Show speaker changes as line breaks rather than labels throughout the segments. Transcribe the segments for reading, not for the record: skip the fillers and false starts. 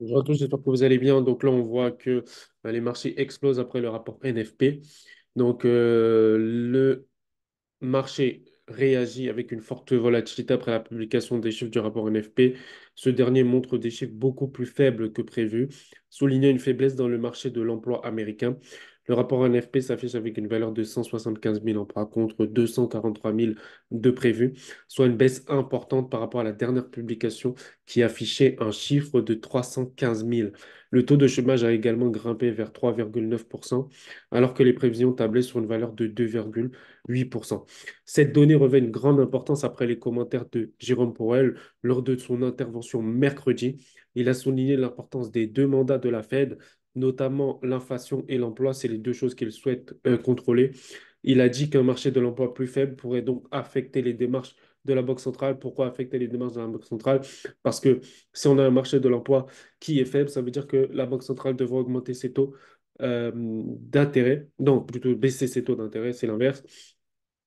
Bonjour à tous, j'espère que vous allez bien. Donc là, on voit que les marchés explosent après le rapport NFP. Donc le marché réagit avec une forte volatilité après la publication des chiffres du rapport NFP. Ce dernier montre des chiffres beaucoup plus faibles que prévu, soulignant une faiblesse dans le marché de l'emploi américain. Le rapport NFP s'affiche avec une valeur de 175 000 emplois contre 243 000 de prévu, soit une baisse importante par rapport à la dernière publication qui affichait un chiffre de 315 000. Le taux de chômage a également grimpé vers 3,9%, alors que les prévisions tablaient sur une valeur de 2,8%. Cette donnée revêt une grande importance après les commentaires de Jérôme Powell lors de son intervention mercredi. Il a souligné l'importance des deux mandats de la Fed, notamment l'inflation et l'emploi. C'est les deux choses qu'il souhaite contrôler. Il a dit qu'un marché de l'emploi plus faible pourrait donc affecter les démarches de la Banque centrale. Pourquoi affecter les démarches de la Banque centrale? Parce que si on a un marché de l'emploi qui est faible, ça veut dire que la Banque centrale devra augmenter ses taux d'intérêt. Non, plutôt baisser ses taux d'intérêt, c'est l'inverse.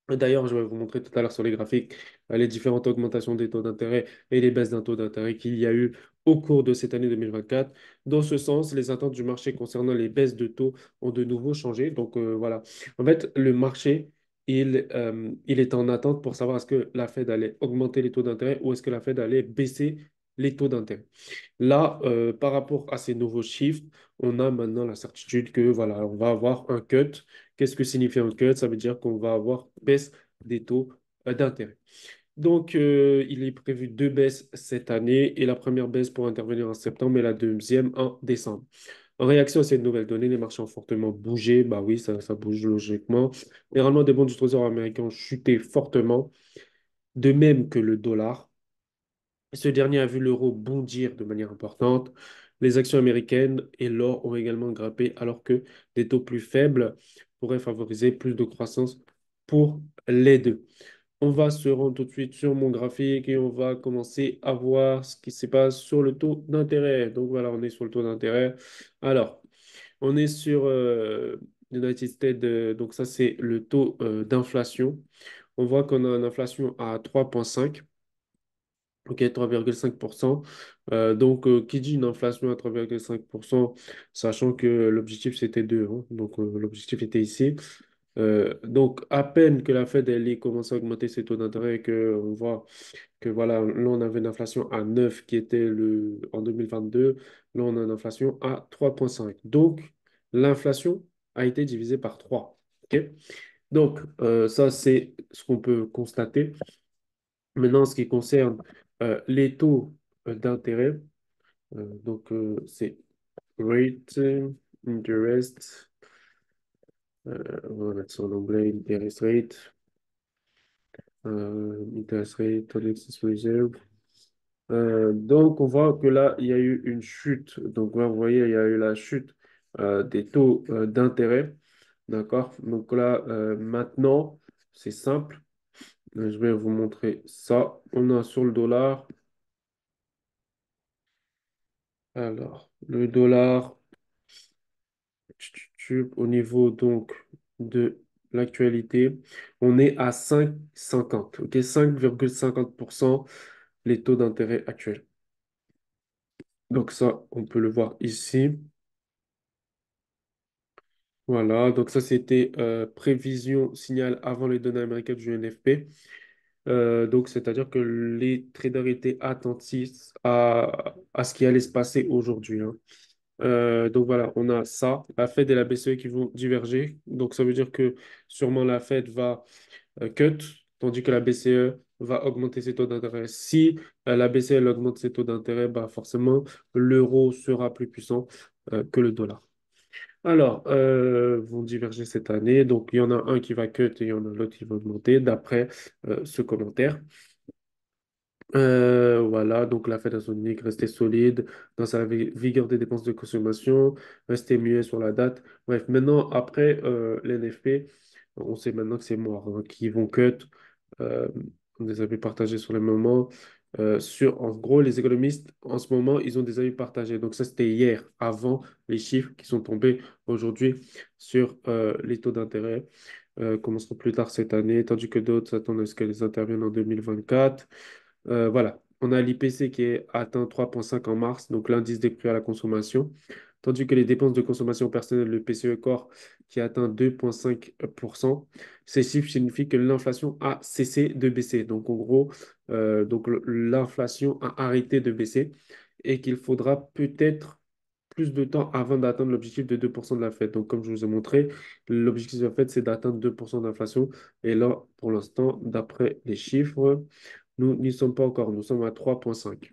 D'ailleurs, je vais vous montrer tout à l'heure sur les graphiques les différentes augmentations des taux d'intérêt et les baisses d'un taux d'intérêt qu'il y a eu au cours de cette année 2024. Dans ce sens, les attentes du marché concernant les baisses de taux ont de nouveau changé. Donc voilà. En fait, le marché, il est en attente pour savoir est-ce que la Fed allait augmenter les taux d'intérêt ou est-ce que la Fed allait baisser les taux d'intérêt. Là, par rapport à ces nouveaux chiffres, on a maintenant la certitude que voilà, on va avoir un cut. Qu'est-ce que signifie un cut? Ça veut dire qu'on va avoir baisse des taux d'intérêt. Donc, il est prévu deux baisses cette année et la première baisse pour intervenir en septembre et la deuxième en décembre. En réaction à ces nouvelles données, les marchés ont fortement bougé. Bah oui, ça bouge logiquement. Les rendements des bons du Trésor américain ont chuté fortement, de même que le dollar. Ce dernier a vu l'euro bondir de manière importante. Les actions américaines et l'or ont également grimpé alors que des taux plus faibles pourraient favoriser plus de croissance pour les deux. On va se rendre tout de suite sur mon graphique et on va commencer à voir ce qui se passe sur le taux d'intérêt. Donc voilà, on est sur le taux d'intérêt. Alors, on est sur United States, donc ça c'est le taux d'inflation. On voit qu'on a une inflation à 3,5. Ok, 3,5%. Donc, qui dit une inflation à 3,5%, sachant que l'objectif c'était 2, hein. Donc, l'objectif était ici. Donc, à peine que la Fed elle ait commencé à augmenter ses taux d'intérêt et qu'on voit que voilà, là on avait une inflation à 9 qui était en 2022, là on a une inflation à 3,5. Donc, l'inflation a été divisée par 3. Ok. Donc, ça c'est ce qu'on peut constater. Maintenant, en ce qui concerne les taux d'intérêt, c'est rate, interest, on va mettre ça en anglais, interest rate, on excess reserve. Donc, on voit que là, il y a eu une chute. Donc, là, vous voyez, il y a eu la chute des taux d'intérêt. D'accord? Donc là, maintenant, c'est simple. Je vais vous montrer ça. On a sur le dollar. Alors, le dollar. Au niveau donc de l'actualité, on est à 5,50, ok, 5,50% les taux d'intérêt actuels. Donc ça, on peut le voir ici. Voilà, donc ça c'était prévision signal avant les données américaines du NFP. Donc c'est-à-dire que les traders étaient attentifs à ce qui allait se passer aujourd'hui, hein. Donc voilà, on a ça, la Fed et la BCE qui vont diverger. Donc ça veut dire que sûrement la Fed va cut, tandis que la BCE va augmenter ses taux d'intérêt. Si la BCE elle augmente ses taux d'intérêt, bah forcément l'euro sera plus puissant que le dollar. Alors, vont diverger cette année. Donc il y en a un qui va cut et il y en a l'autre qui va augmenter d'après ce commentaire. Voilà, donc la Fed a souligné que rester solide dans sa vigueur des dépenses de consommation, rester muet sur la date. Bref, maintenant, après l'NFP, on sait maintenant que c'est mort, hein, qui vont cut. Euh, on des avis partagés sur le moment. En gros, les économistes, en ce moment, ils ont des avis partagés. Donc ça, c'était hier, avant les chiffres qui sont tombés aujourd'hui sur les taux d'intérêt. Commenceront plus tard cette année, tandis que d'autres s'attendent à ce qu'elles interviennent en 2024. Voilà. on a l'IPC qui est atteint 3,5 en mars, donc l'indice des prix à la consommation, tandis que les dépenses de consommation personnelle, le PCE Core, qui atteint 2,5%. Ces chiffres signifient que l'inflation a cessé de baisser. Donc en gros, l'inflation a arrêté de baisser et qu'il faudra peut-être plus de temps avant d'atteindre l'objectif de 2% de la Fed. Donc comme je vous ai montré, l'objectif de la Fed, c'est d'atteindre 2% d'inflation. Et là, pour l'instant, d'après les chiffres, nous n'y sommes pas encore, nous sommes à 3,5.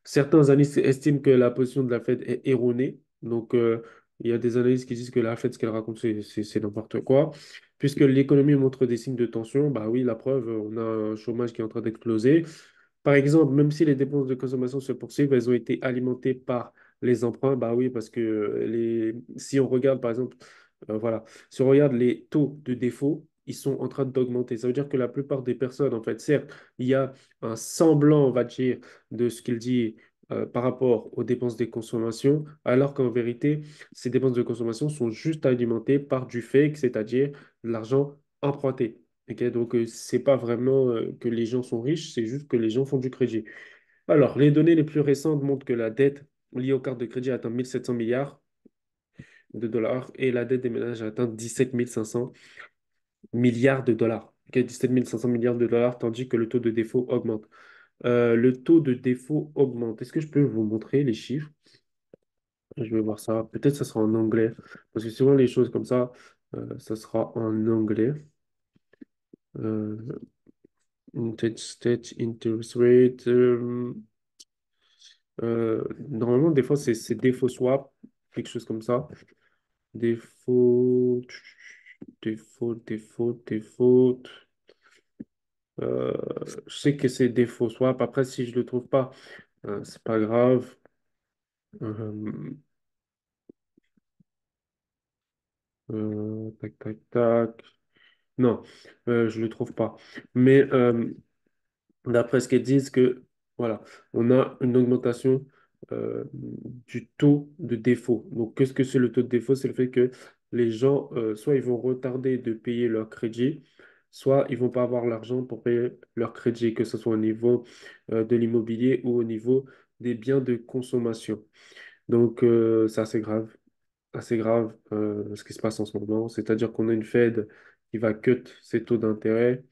Certains analystes estiment que la position de la Fed est erronée. Donc, il y a des analystes qui disent que la Fed, ce qu'elle raconte, c'est n'importe quoi. Puisque l'économie montre des signes de tension, bah oui, la preuve, on a un chômage qui est en train d'exploser. Par exemple, même si les dépenses de consommation se poursuivent, elles ont été alimentées par les emprunts. Bah oui, parce que si on regarde, par exemple, voilà, si on regarde les taux de défaut, ils sont en train d'augmenter. Ça veut dire que la plupart des personnes, en fait, certes, il y a un semblant, on va dire, de ce qu'il dit par rapport aux dépenses de consommation, alors qu'en vérité, ces dépenses de consommation sont juste alimentées par du fake, c'est-à-dire l'argent emprunté. Ok, donc, c'est pas vraiment que les gens sont riches, c'est juste que les gens font du crédit. Alors, les données les plus récentes montrent que la dette liée aux cartes de crédit atteint 1700 milliards de dollars et la dette des ménages a atteint 17 500 milliards de dollars. Ok, 17 500 milliards de dollars, tandis que le taux de défaut augmente. Le taux de défaut augmente. Est-ce que je peux vous montrer les chiffres? Je vais voir ça. Peut-être ça sera en anglais, parce que souvent les choses comme ça sera en anglais. Euh, State interest rate. Normalement, des fois, c'est défaut swap, quelque chose comme ça. Défaut, défaut. Euh, je sais que c'est défaut swap. Après, si je le trouve pas, c'est pas grave. Euh, tac, tac, tac. Non, je le trouve pas. Mais d'après ce qu'elles disent, que voilà, on a une augmentation du taux de défaut. Donc, qu'est-ce que c'est le taux de défaut? C'est le fait que les gens, soit ils vont retarder de payer leur crédit, soit ils vont pas avoir l'argent pour payer leur crédit, que ce soit au niveau de l'immobilier ou au niveau des biens de consommation. Donc, c'est assez grave ce qui se passe en ce moment. C'est-à-dire qu'on a une Fed qui va cut ses taux d'intérêt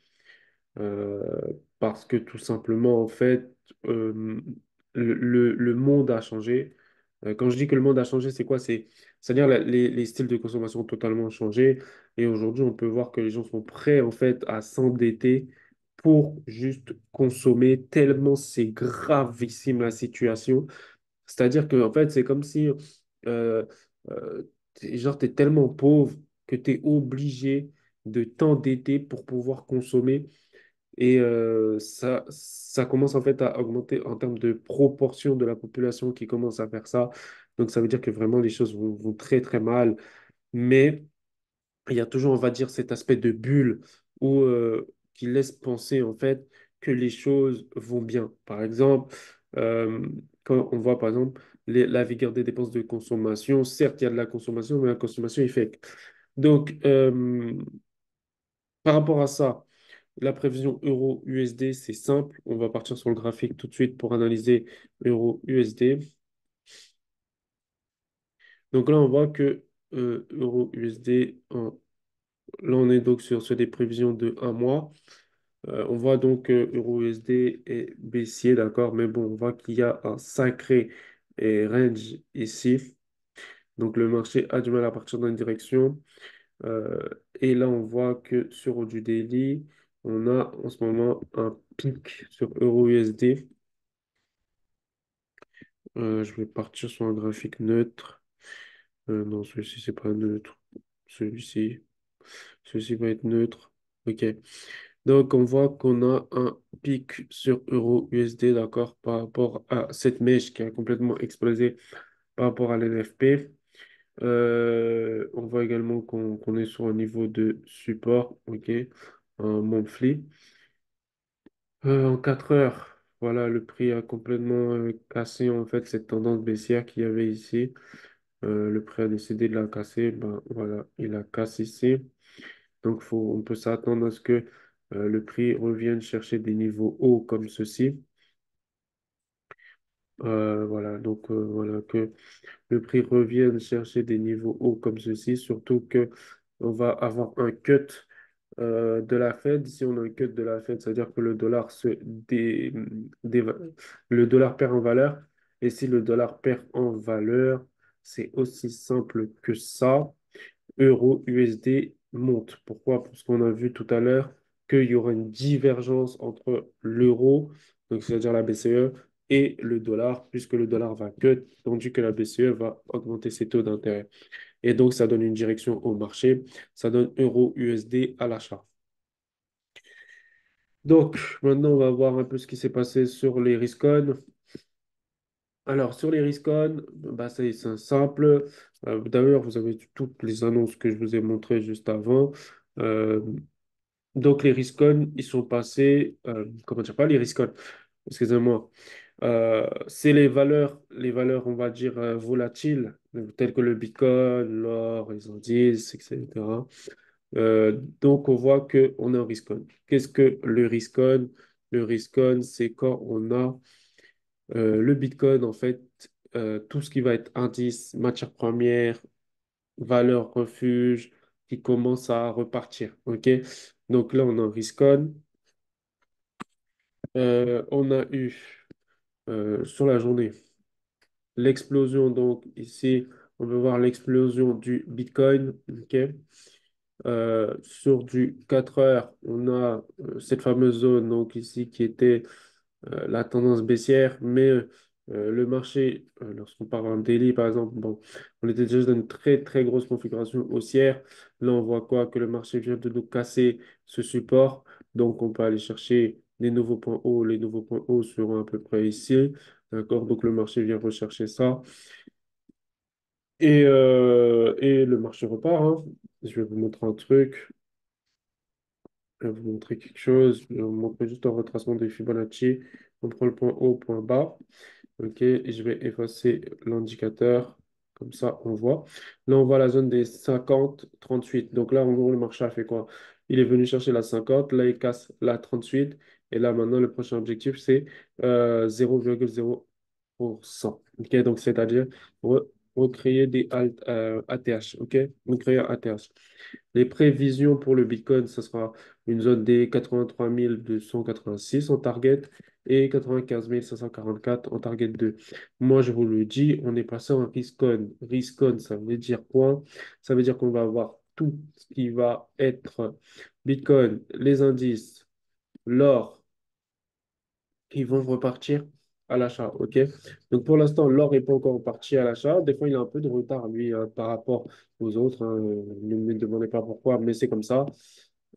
euh, parce que tout simplement, en fait, euh, le monde a changé. Quand je dis que le monde a changé, c'est quoi? C'est-à-dire les styles de consommation ont totalement changé. Et aujourd'hui, on peut voir que les gens sont prêts, en fait, à s'endetter pour juste consommer, tellement c'est gravissime la situation. C'est-à-dire que, en fait, c'est comme si, euh, genre, tu es tellement pauvre que tu es obligé de t'endetter pour pouvoir consommer. Et ça commence en fait à augmenter en termes de proportion de la population qui commence à faire ça. Donc ça veut dire que vraiment les choses vont très très mal. Mais il y a toujours, on va dire, cet aspect de bulle où, qui laisse penser en fait que les choses vont bien. Par exemple, euh, quand on voit par exemple la vigueur des dépenses de consommation, certes il y a de la consommation, mais la consommation est fake. Donc par rapport à ça, la prévision euro-USD, c'est simple. On va partir sur le graphique tout de suite pour analyser euro-USD. Donc là, on voit que euro-USD, là, on est donc sur des prévisions de un mois. On voit donc que euro-USD est baissier, d'accord, mais bon, on voit qu'il y a un sacré range ici. Donc le marché a du mal à partir dans une direction. Euh, et là, on voit que sur du daily, on a en ce moment un pic sur euro-USD. Je vais partir sur un graphique neutre. Non, celui-ci, c'est pas neutre. Celui-ci, celui-ci va être neutre. OK. Donc, on voit qu'on a un pic sur euro-USD, d'accord, par rapport à cette mèche qui a complètement explosé par rapport à l'NFP. On voit également qu'on est sur un niveau de support, OK, un monthly. En 4 heures, voilà, le prix a complètement cassé en fait cette tendance baissière qu'il y avait ici. Le prix a décidé de la casser, ben voilà, il a cassé ici. Donc on peut s'attendre à ce que le prix revienne chercher des niveaux hauts comme ceci. Voilà, donc voilà, que le prix revienne chercher des niveaux hauts comme ceci, surtout que on va avoir un cut de la Fed. Si on a un cut de la Fed, c'est-à-dire que le dollar déva- le dollar perd en valeur. Et si le dollar perd en valeur, c'est aussi simple que ça. Euro USD monte. Pourquoi? Parce qu'on a vu tout à l'heure qu'il y aura une divergence entre l'euro, donc c'est-à-dire la BCE, et le dollar, puisque le dollar va cut, tandis que la BCE va augmenter ses taux d'intérêt. Et donc, ça donne une direction au marché, ça donne euro USD à l'achat. Donc, maintenant, on va voir un peu ce qui s'est passé sur les Riscon. Alors, sur les Riscon, bah, c'est simple. D'ailleurs, vous avez toutes les annonces que je vous ai montrées juste avant. Euh, Donc, les Riscon, ils sont passés, comment dire, pas les Riscon, excusez-moi. C'est les valeurs, on va dire, volatiles, telles que le Bitcoin, l'or, les indices, etc. Donc, on voit qu'on est en Riscon. Qu'est-ce que le Riscon? Le Riscon, c'est quand on a le Bitcoin, en fait, tout ce qui va être indice, matière première, valeur refuge, qui commence à repartir. OK? Donc là, on a un Riscon. On a eu sur la journée l'explosion, donc ici, on peut voir l'explosion du Bitcoin. OK. Sur du 4 heures, on a cette fameuse zone donc ici qui était la tendance baissière, mais le marché, lorsqu'on parle en daily par exemple, bon, on était déjà dans une très très grosse configuration haussière. Là, on voit quoi? Que le marché vient de nous casser ce support, donc on peut aller chercher les nouveaux points hauts. Les nouveaux points hauts seront à peu près ici, d'accord? Donc le marché vient rechercher ça. Et le marché repart, hein. Je vais vous montrer un truc. Je vais vous montrer quelque chose. Je vais vous montrer juste un retracement des Fibonacci. On prend le point haut, point bas. OK, et je vais effacer l'indicateur. Comme ça, on voit. Là, on voit la zone des 50-38. Donc là, en gros, le marché a fait quoi? Il est venu chercher la 50. Là, il casse la 38. Et là, maintenant, le prochain objectif, c'est 0,0%. OK, donc c'est-à-dire recréer des ATH. OK, recréer un ATH. Les prévisions pour le Bitcoin, ce sera une zone des 83 286 en target et 95 544 en target 2. Moi, je vous le dis, on est passé en risk-on. Risk-on, ça veut dire quoi? Ça veut dire qu'on va avoir tout ce qui va être Bitcoin, les indices, l'or, qui vont repartir à l'achat. OK? Donc, pour l'instant, l'or n'est pas encore reparti à l'achat. Des fois, il a un peu de retard, lui, par rapport aux autres, hein. Ne me demandez pas pourquoi, mais c'est comme ça.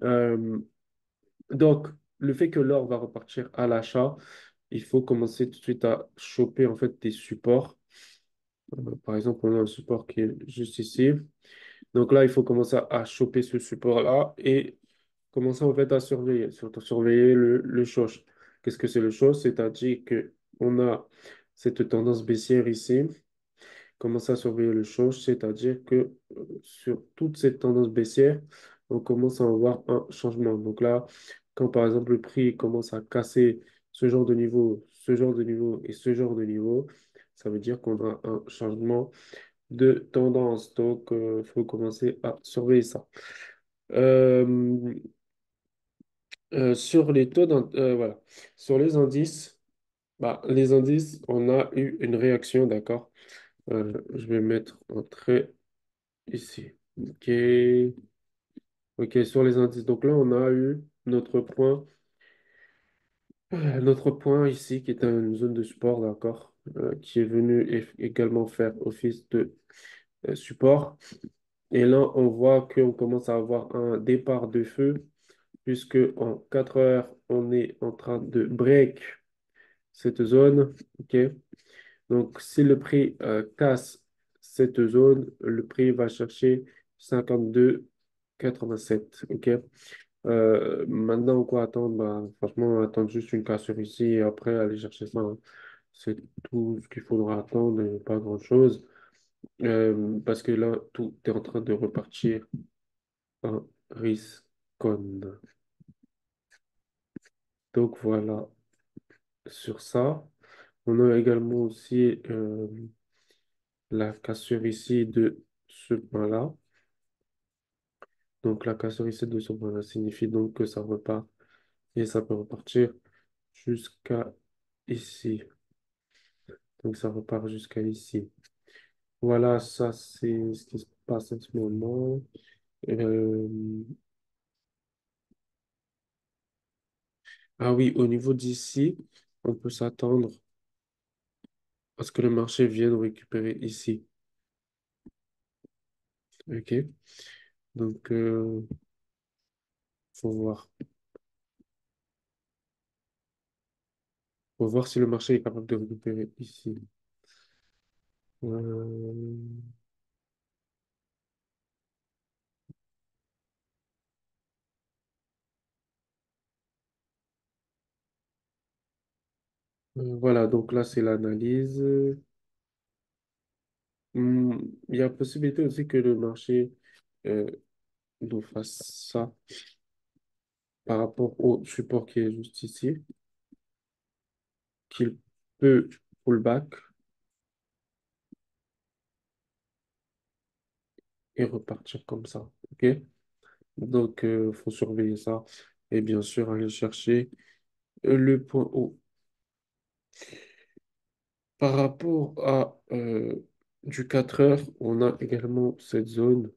Euh, donc, le fait que l'or va repartir à l'achat, il faut commencer tout de suite à choper en fait des supports. Par exemple, on a un support qui est juste ici. Donc là, il faut commencer à choper ce support-là et commencer en fait à surveiller, surtout surveiller le shosh. Qu'est-ce que c'est le shosh? C'est-à-dire que on a cette tendance baissière ici. Commencer à surveiller le change, c'est-à-dire que sur toute cette tendance baissière, on commence à avoir un changement. Donc là, quand par exemple le prix commence à casser ce genre de niveau, ce genre de niveau et ce genre de niveau, ça veut dire qu'on a un changement de tendance. Donc, il faut commencer à surveiller ça. Euh, sur les voilà. Sur les indices, bah, les indices, on a eu une réaction, d'accord? Je vais mettre un trait ici. OK. OK, sur les indices. Donc là, on a eu notre point ici, qui est une zone de support, d'accord, qui est venu également faire office de support. Et là, on voit qu'on commence à avoir un départ de feu, puisque en 4 heures, on est en train de break cette zone. OK. Donc, si le prix casse cette zone, le prix va chercher 52,87. OK. Maintenant, quoi attendre? Bah, franchement, attendre juste une cassure ici et après aller chercher ça, hein. C'est tout ce qu'il faudra attendre et pas grand-chose. Parce que là, tout est en train de repartir en risque. Donc voilà sur ça. On a également aussi la cassure ici de ce point-là. Donc la cassure ici de ce point-là signifie donc que ça repart et ça peut repartir jusqu'à ici. Donc ça repart jusqu'à ici. Voilà, ça c'est ce qui se passe en ce moment. Euh, ah oui, au niveau d'ici, on peut s'attendre à ce que le marché vienne récupérer ici. OK? Donc, faut voir. Faut voir si le marché est capable de récupérer ici. Euh, voilà, donc là, c'est l'analyse. Il y a possibilité aussi que le marché euh, nous fasse ça par rapport au support qui est juste ici, qu'il peut pull back et repartir comme ça. OK? Donc, il faut surveiller ça et bien sûr aller chercher le point haut. Par rapport à du 4 heures, on a également cette zone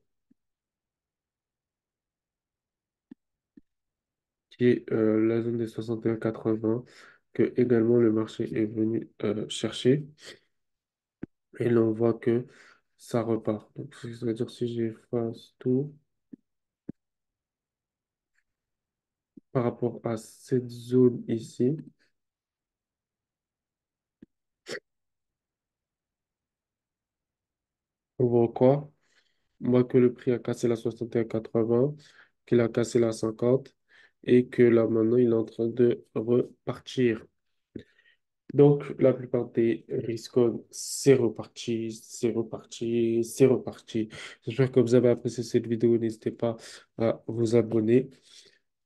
qui est la zone des 61,80 que également le marché est venu chercher. Et là, on voit que ça repart. Donc, c'est-à-dire si j'efface tout par rapport à cette zone ici, on voit quoi? On voit que le prix a cassé la 61,80, qu'il a cassé la 50 et que là, maintenant, il est en train de repartir. Donc, la plupart des risques, c'est reparti, c'est reparti, c'est reparti. J'espère que vous avez apprécié cette vidéo. N'hésitez pas à vous abonner,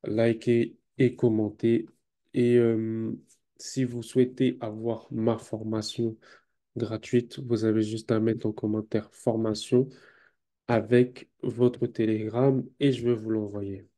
liker et commenter. Et si vous souhaitez avoir ma formation gratuite, vous avez juste à mettre en commentaire formation avec votre Telegram et je vais vous l'envoyer.